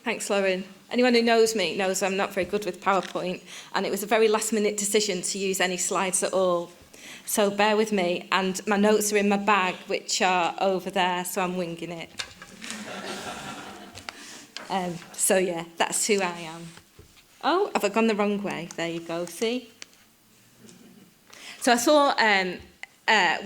Thanks, Lauren. Anyone who knows me knows I'm not very good with PowerPoint, and it was a very last-minute decision to use any slides at all. So bear with me, and my notes are in my bag, which are over there, so I'm winging it. So yeah, that's who I am. Oh, have I gone the wrong way? There you go, see? So I thought,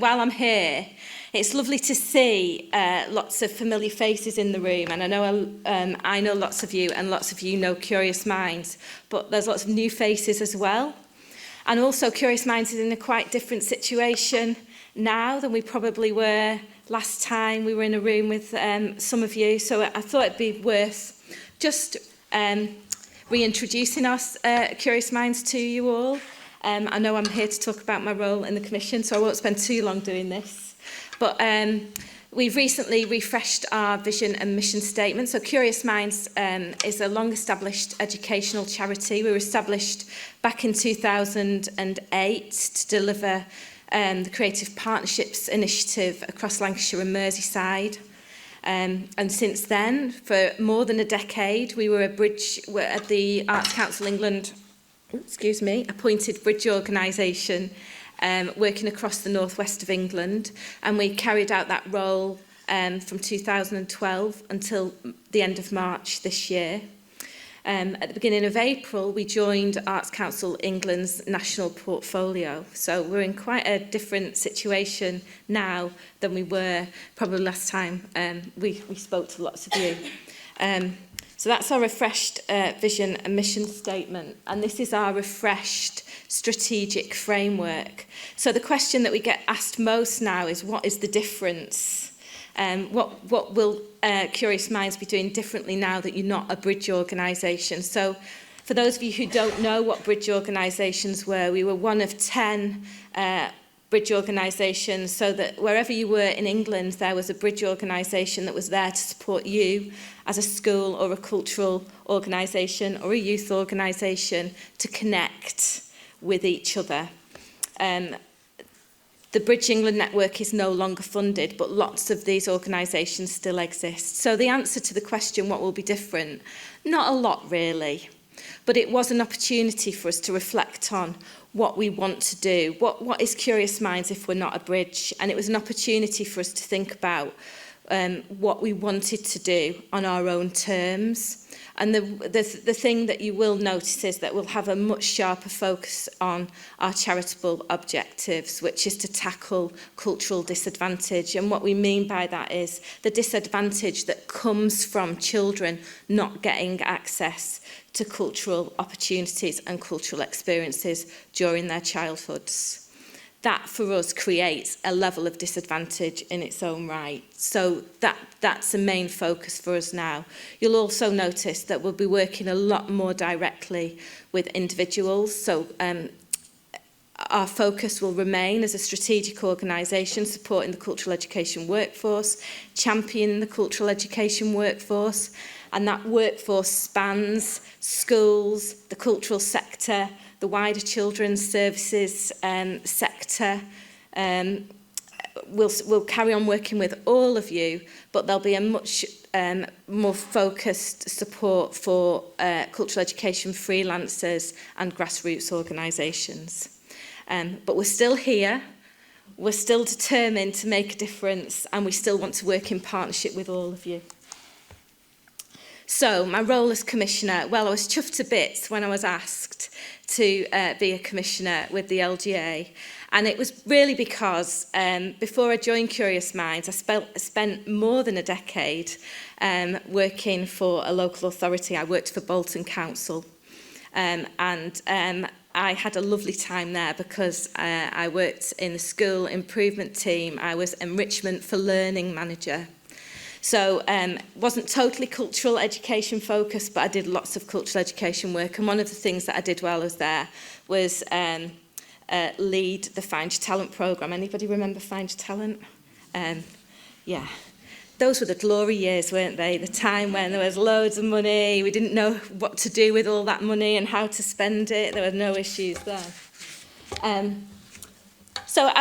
while I'm here, it's lovely to see lots of familiar faces in the room, and I know lots of you, and lots of you know Curious Minds, but there's lots of new faces as well. And also, Curious Minds is in a quite different situation now than we probably were last time we were in a room with some of you. So I thought it'd be worth just reintroducing our Curious Minds to you all. I know I'm here to talk about my role in the Commission, so I won't spend too long doing this. But we've recently refreshed our vision and mission statement. So Curious Minds is a long-established educational charity. We were established back in 2008 to deliver the Creative Partnerships Initiative across Lancashire and Merseyside. And since then, for more than a decade, we were at the Arts Council England, appointed bridge organisation working across the northwest of England, and we carried out that role from 2012 until the end of March this year. At the beginning of April, we joined Arts Council England's national portfolio. So we're in quite a different situation now than we were probably last time we spoke to lots of you. So that's our refreshed vision and mission statement, and this is our refreshed strategic framework. So the question that we get asked most now is, what is the difference? What will Curious Minds be doing differently now that you're not a bridge organisation? So for those of you who don't know what bridge organisations were, we were one of 10 bridge organisations, so that wherever you were in England, there was a bridge organisation that was there to support you as a school or a cultural organisation or a youth organisation to connect with each other. The Bridge England network is no longer funded, but lots of these organisations still exist. So the answer to the question, what will be different? Not a lot, really. But it was an opportunity for us to reflect on what we want to do. What is Curious Minds if we're not a bridge? And it was an opportunity for us to think about what we wanted to do on our own terms. And the thing that you will notice is that we'll have a much sharper focus on our charitable objectives, which is to tackle cultural disadvantage. And what we mean by that is the disadvantage that comes from children not getting access to cultural opportunities and cultural experiences during their childhoods. That, for us, creates a level of disadvantage in its own right. So that's the main focus for us now. You'll also notice that we'll be working a lot more directly with individuals. So our focus will remain as a strategic organisation supporting the cultural education workforce, championing the cultural education workforce, and that workforce spans schools, the cultural sector, the wider children's services sector. We'll carry on working with all of you, but there'll be a much more focused support for cultural education freelancers and grassroots organisations. But we're still here, we're still determined to make a difference, and we still want to work in partnership with all of you. So, my role as Commissioner, well, I was chuffed to bits when I was asked to be a Commissioner with the LGA. And it was really because before I joined Curious Minds, I spent more than a decade working for a local authority. I worked for Bolton Council. And I had a lovely time there because I worked in the school improvement team. I was enrichment for learning manager. So wasn't totally cultural education focused, but I did lots of cultural education work. And one of the things that I did while I was there was lead the Find Your Talent programme. Anybody remember Find Your Talent? Yeah. Those were the glory years, weren't they? The time when there was loads of money, we didn't know what to do with all that money and how to spend it. There were no issues there. So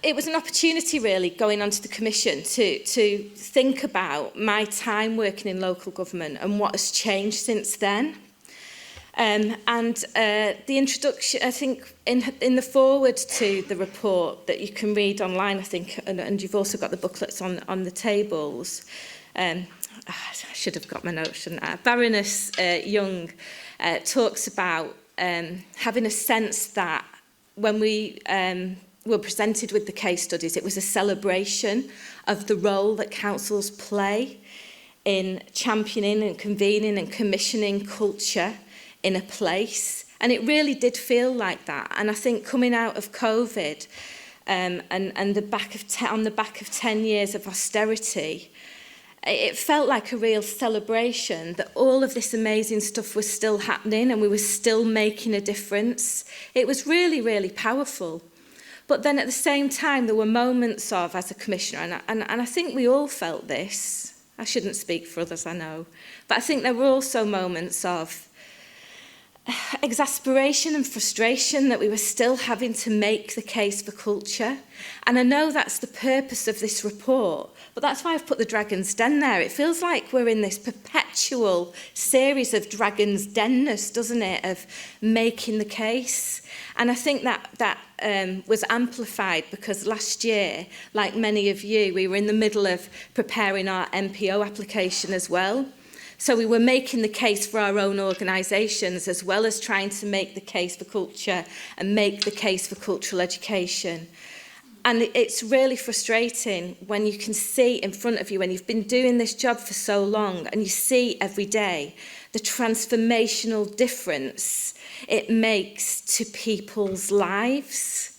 it was an opportunity really going onto the commission to think about my time working in local government and what has changed since then. The introduction, I think, in the foreword to the report that you can read online, I think, and you've also got the booklets on the tables. I should have got my notes, shouldn't I? Baroness Young talks about having a sense that when we were presented with the case studies, it was a celebration of the role that councils play in championing and convening and commissioning culture in a place. And it really did feel like that. And I think coming out of COVID and on the back of 10 years of austerity, it felt like a real celebration that all of this amazing stuff was still happening and we were still making a difference. It was really, really powerful. But then at the same time, there were moments of, as a commissioner, and I think we all felt this. I shouldn't speak for others, I know. But I think there were also moments of exasperation and frustration that we were still having to make the case for culture. And I know that's the purpose of this report, but that's why I've put the Dragon's Den there. It feels like we're in this perpetual series of Dragon's Den-ness, doesn't it, of making the case. And I think that was amplified because last year, like many of you, we were in the middle of preparing our MPO application as well. So we were making the case for our own organisations as well as trying to make the case for culture and make the case for cultural education. And it's really frustrating when you can see in front of you, when you've been doing this job for so long and you see every day the transformational difference it makes to people's lives.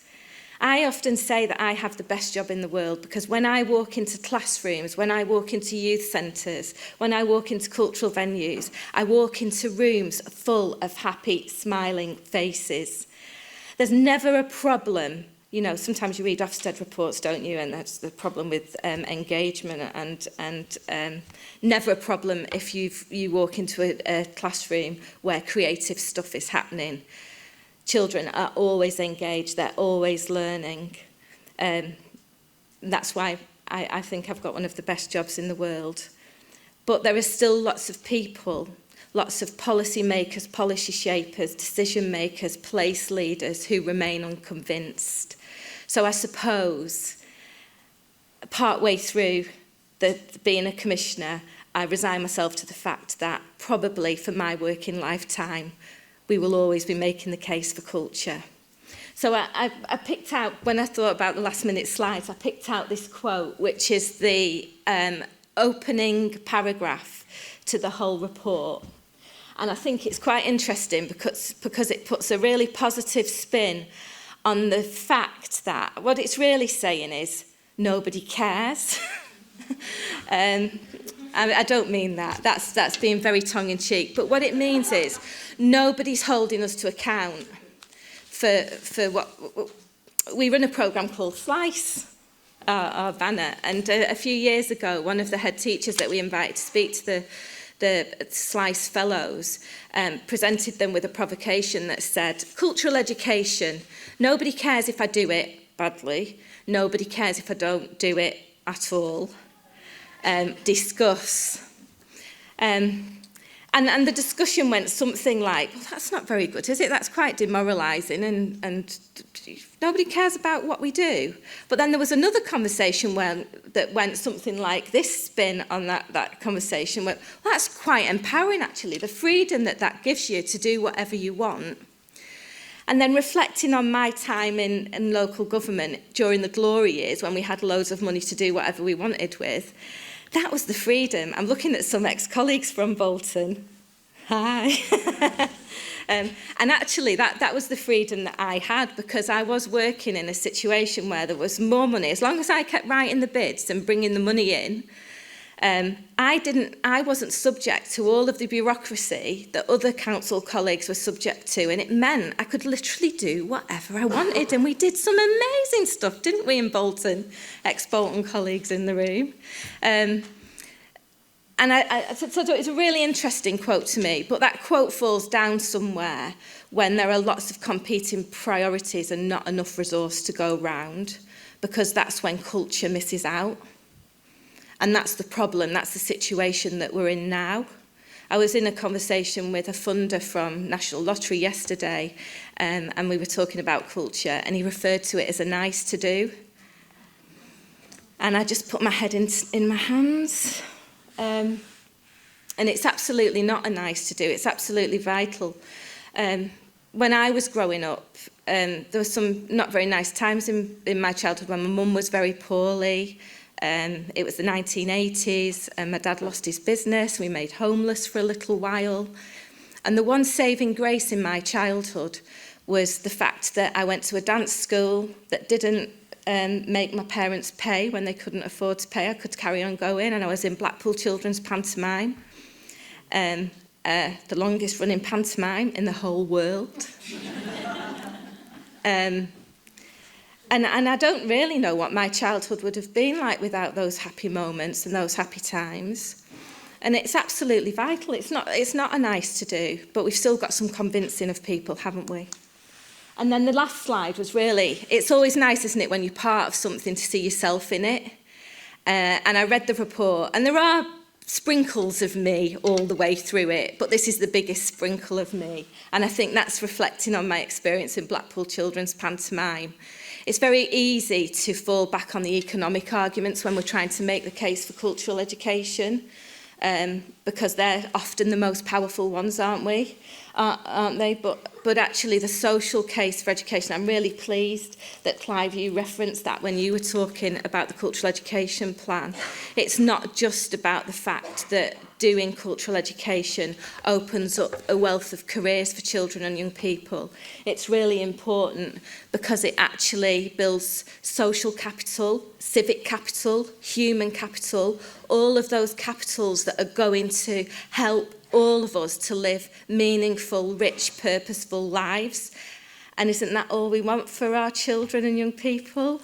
I often say that I have the best job in the world because when I walk into classrooms, when I walk into youth centres, when I walk into cultural venues, I walk into rooms full of happy, smiling faces. There's never a problem. You know, sometimes you read Ofsted reports, don't you? And that's the problem with engagement and never a problem if you walk into a classroom where creative stuff is happening. Children are always engaged, they're always learning. That's why I think I've got one of the best jobs in the world. But there are still lots of people, lots of policy makers, policy shapers, decision makers, place leaders who remain unconvinced. So I suppose partway through being a commissioner, I resign myself to the fact that probably for my working lifetime, we will always be making the case for culture. So I picked out, when I thought about the last minute slides, I picked out this quote, which is the opening paragraph to the whole report. And I think it's quite interesting because it puts a really positive spin on the fact that what it's really saying is nobody cares. I don't mean that. That's being very tongue-in-cheek. But what it means is nobody's holding us to account for what... We run a programme called Slice, our banner. And a few years ago, one of the head teachers that we invited to speak to the Slice Fellows presented them with a provocation that said, cultural education, nobody cares if I do it badly. Nobody cares if I don't do it at all. Discuss. And the discussion went something like, well, that's not very good, is it? That's quite demoralising and nobody cares about what we do. But then there was another conversation that went something like this spin on that conversation. Well, that's quite empowering, actually, the freedom that gives you to do whatever you want. And then reflecting on my time in local government during the glory years when we had loads of money to do whatever we wanted with, that was the freedom. I'm looking at some ex-colleagues from Bolton. Hi. And actually, that was the freedom that I had because I was working in a situation where there was more money. As long as I kept writing the bids and bringing the money in, I wasn't subject to all of the bureaucracy that other council colleagues were subject to, and it meant I could literally do whatever I wanted, and we did some amazing stuff, didn't we, in Bolton? Ex-Bolton colleagues in the room. And So it's a really interesting quote to me, but that quote falls down somewhere when there are lots of competing priorities and not enough resource to go round, because that's when culture misses out. And that's the problem, that's the situation that we're in now. I was in a conversation with a funder from National Lottery yesterday, and we were talking about culture, and he referred to it as a nice to do. And I just put my head in my hands. And it's absolutely not a nice to do, it's absolutely vital. When I was growing up, there were some not very nice times in my childhood when my mum was very poorly. It was the 1980s, and my dad lost his business. We made homeless for a little while. And the one saving grace in my childhood was the fact that I went to a dance school that didn't make my parents pay when they couldn't afford to pay. I could carry on going, and I was in Blackpool Children's Pantomime, the longest running pantomime in the whole world. And I don't really know what my childhood would have been like without those happy moments and those happy times. And it's absolutely vital. It's not a nice to do, but we've still got some convincing of people, haven't we? And then the last slide was really, it's always nice, isn't it, when you're part of something to see yourself in it. And I read the report, and there are sprinkles of me all the way through it, but this is the biggest sprinkle of me. And I think that's reflecting on my experience in Blackpool Children's Pantomime. It's very easy to fall back on the economic arguments when we're trying to make the case for cultural education, because they're often the most powerful ones, aren't they? But actually the social case for education, I'm really pleased that Clive, you referenced that when you were talking about the cultural education plan. It's not just about the fact that doing cultural education opens up a wealth of careers for children and young people. It's really important because it actually builds social capital, civic capital, human capital, all of those capitals that are going to help all of us to live meaningful, rich, purposeful lives. And isn't that all we want for our children and young people?